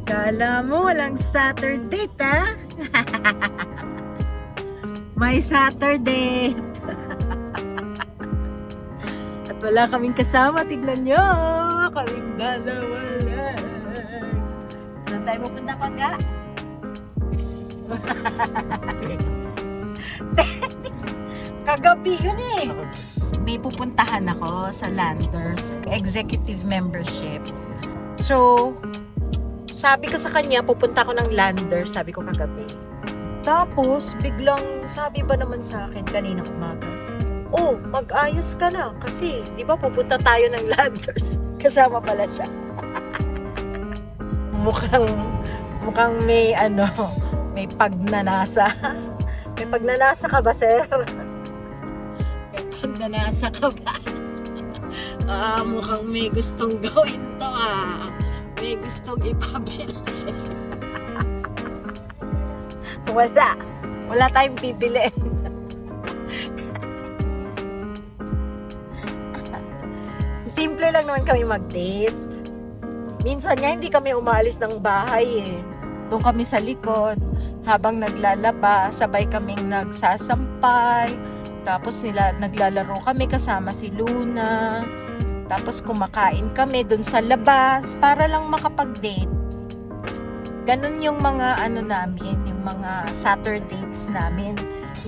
Kala mo walang Saturday, ha? May Saturday. At wala kaming kasama. Tignan nyo. Kaming dalawa lang. Saan tayo pupunta, Pangga? Kagabi yun eh. May pupuntahan ako sa Landers Executive Membership. So, sabi ko sa kanya, pupunta ako ng Landers, sabi ko kagabi. Tapos, biglang sabi ba naman sa akin kanina umaga, oh, mag-ayos ka na kasi, di ba pupunta tayo ng Landers. Kasama pala siya. mukhang may may pagnanasa. May pagnanasa ka ba, sir? May pagnanasa ka ba? Mukhang may gustong gawin to, May gustong ipabili. Wala tayong bibili. Simple lang naman kami mag-date. Minsan nga hindi kami umaalis ng bahay eh. Doon kami sa likod. Habang naglalaba, sabay kaming nagsasampay. Tapos naglalaro kami kasama si Luna. Tapos kumakain kami doon sa labas para lang makapag-date. Ganun yung mga namin, yung mga Saturdays namin.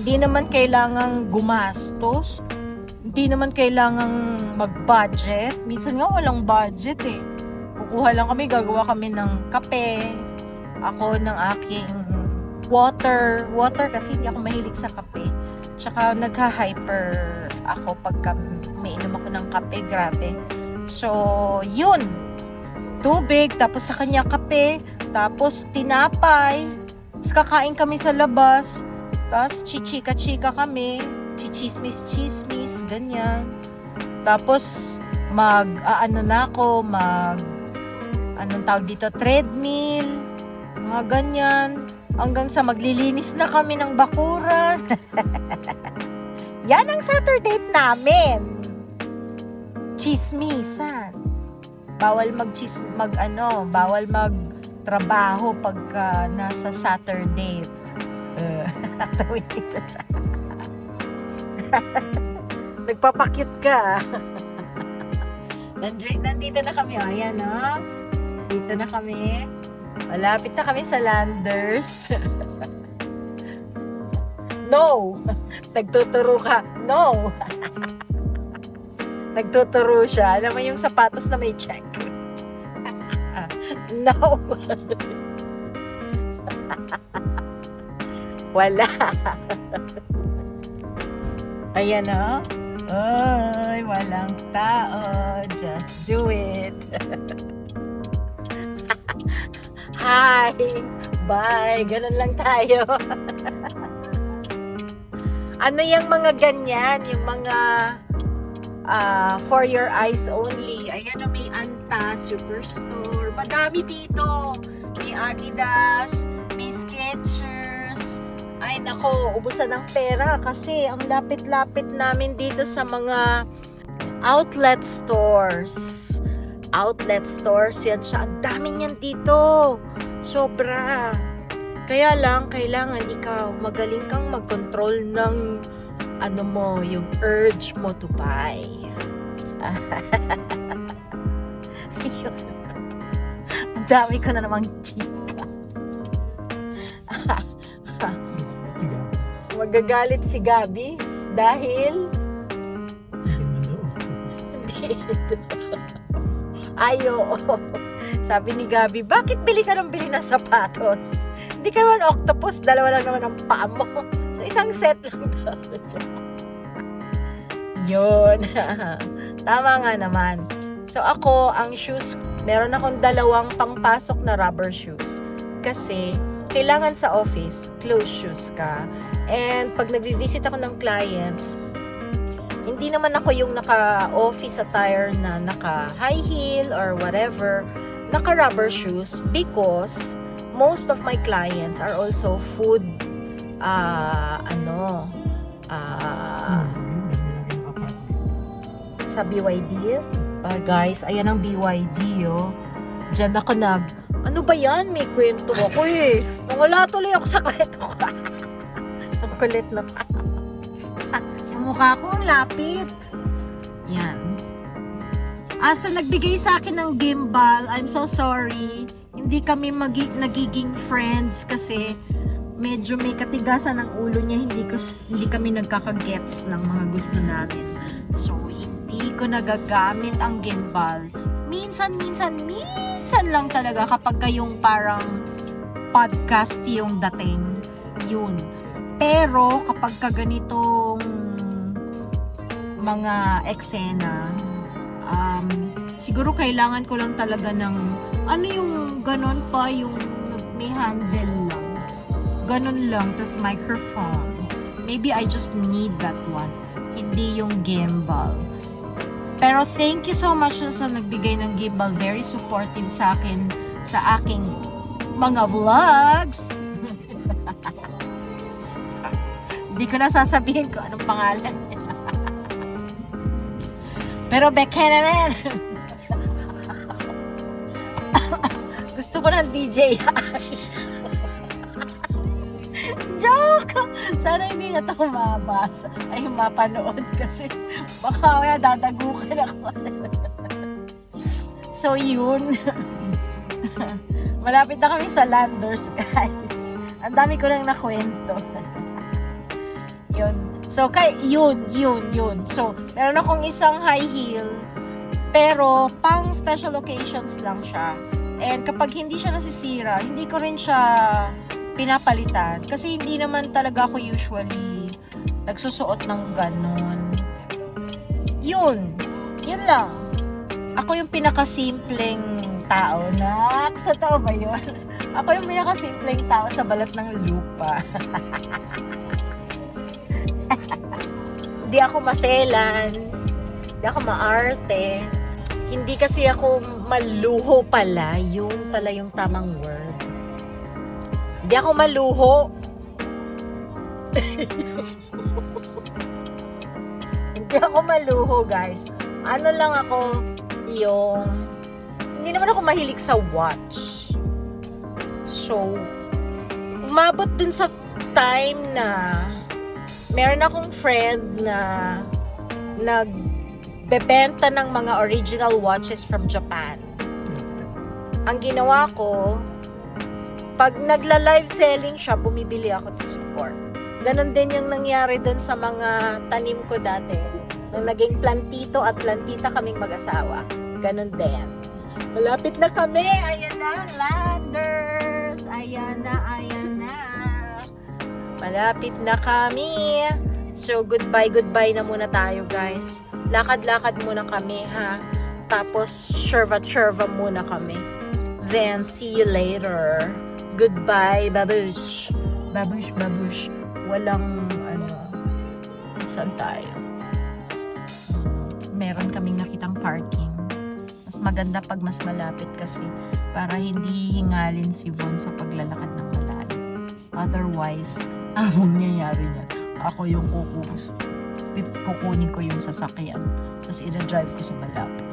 Hindi naman kailangang gumastos. Hindi naman kailangang mag-budget. Minsan nga walang budget eh. Kukuha lang kami, gagawa kami ng kape. Ako ng aking water kasi hindi ako mahilig sa kape. Tsaka nagha-hyper ako pagka umiinom ako ng kape, grabe. So, yun. Tubig, tapos sa kanya kape, tapos tinapay. Tapos kakain kami sa labas. Tapos chichika-chika kami. Chichismis, ganyan. Tapos anong tawag dito, treadmill, mga ganyan. Hanggang sa maglilinis na kami ng bakuran. Yan ang Saturday namin. Chismisan. Bawal magtrabaho pagka nasa Saturday. Tawid dito siya. Nagpapakyut ka. Nandito na kami. Ayan, dito na kami. Malapit na kami sa Landers. No! Nagtuturo ka. No! Nagtuturo siya. Alam mo yung sapatos na may check. No! Wala. Ayan o. Ay, walang tao. Just do it. Hi! Bye! Ganun lang tayo. Ano yung mga ganyan? Yung mga for your eyes only. Ayan o, may Anta Superstore. Madami dito. May Adidas, may Skechers. Ay nako, ubusan ng pera kasi ang lapit-lapit namin dito sa mga outlet stores. Outlet stores, yan siya. Ang dami niyan dito. Sobra. Kaya lang, kailangan ikaw magaling kang mag-control ng yung urge mo to buy. Ang dami ko na namang chika. Magagalit si Gabi dahil ayo. Sabi ni Gabi, bakit bili ka ng sapatos? Hindi ka naman octopus, dalawa lang naman ang paa mo. So, isang set lang daw. Yun. Tama nga naman. So, ako, ang shoes, meron akong dalawang pangpasok na rubber shoes. Kasi, kailangan sa office, closed shoes ka. And, pag nag-visit ako ng clients, hindi naman ako yung naka-office attire na naka-high heel or whatever, naka-rubber shoes because most of my clients are also food sa BYD. Guys, ayan ang BYD, oh. Diyan ako Ano ba yan? May kwento ako eh. Wala tuloy ako sa kwento ko. Ang kulit na pa. Yung mukha ko, ang lapit. Yan. Asa nagbigay sa akin ng gimbal, I'm so sorry. Hindi kami nagiging friends kasi medyo may katigasan ng ulo niya. Hindi kami nagkakagets ng mga gusto namin. So, hindi ko nagagamit ang gimbal. Minsan lang talaga kapag kayong parang podcast yung dating. Yun. Pero kapag ka ganitong mga eksena, siguro kailangan ko lang talaga ng ano yung ganon pa, yung may handle lang. Ganon lang, tas microphone. Maybe I just need that one. Hindi yung gimbal. Pero thank you so much sa nagbigay ng gimbal. Very supportive sa akin, sa aking mga vlogs. Hindi ko na sasabihin ko anong pangalan. Pero Becca naman. Gusto ko ng DJ. Joke! Sana hindi na ito mabasa. Ay, mapanood kasi baka kaya dadagukan ako. So, yun. Malapit na kami sa Landers, guys. Ang dami ko lang nakwento. Yun. So, yun. So, meron akong isang high heel, pero pang special occasions lang siya. And kapag hindi siya nasisira, hindi ko rin siya pinapalitan. Kasi hindi naman talaga ako usually nagsusuot ng ganon. Yun lang. Ako yung pinakasimpleng tao. Naks, totoo ba yun? Ako yung pinakasimpleng tao sa balat ng lupa. Hindi ako maselan. Hindi ako maarte. Hindi kasi ako maluho pala. Yun pala yung tamang word. Hindi ako maluho. Hindi ako maluho, guys. Ano lang ako, hindi naman ako mahilig sa watch. So, umabot dun sa time na meron akong friend na nagbebenta ng mga original watches from Japan. Ang ginawa ko, pag nagla-live selling siya, bumibili ako to support. Ganon din yung nangyari dun sa mga tanim ko dati. Nung naging plantito at plantita kaming mag-asawa. Ganon din. Malapit na kami. Ayan na, Landers. Ayan na. Malapit na kami. So, goodbye na muna tayo, guys. Lakad-lakad muna kami, ha? Tapos, shurva muna kami. Then, see you later. Goodbye, babush. Babush. Walang, saan tayo? Meron kaming nakitang parking. Mas maganda pag mas malapit kasi para hindi hingalin si Von sa paglalakad ng malalim. Otherwise, ang mangyayari niyan, ako yung kukunin ko yung sasakyan. Tapos ina-drive ko sa malapit.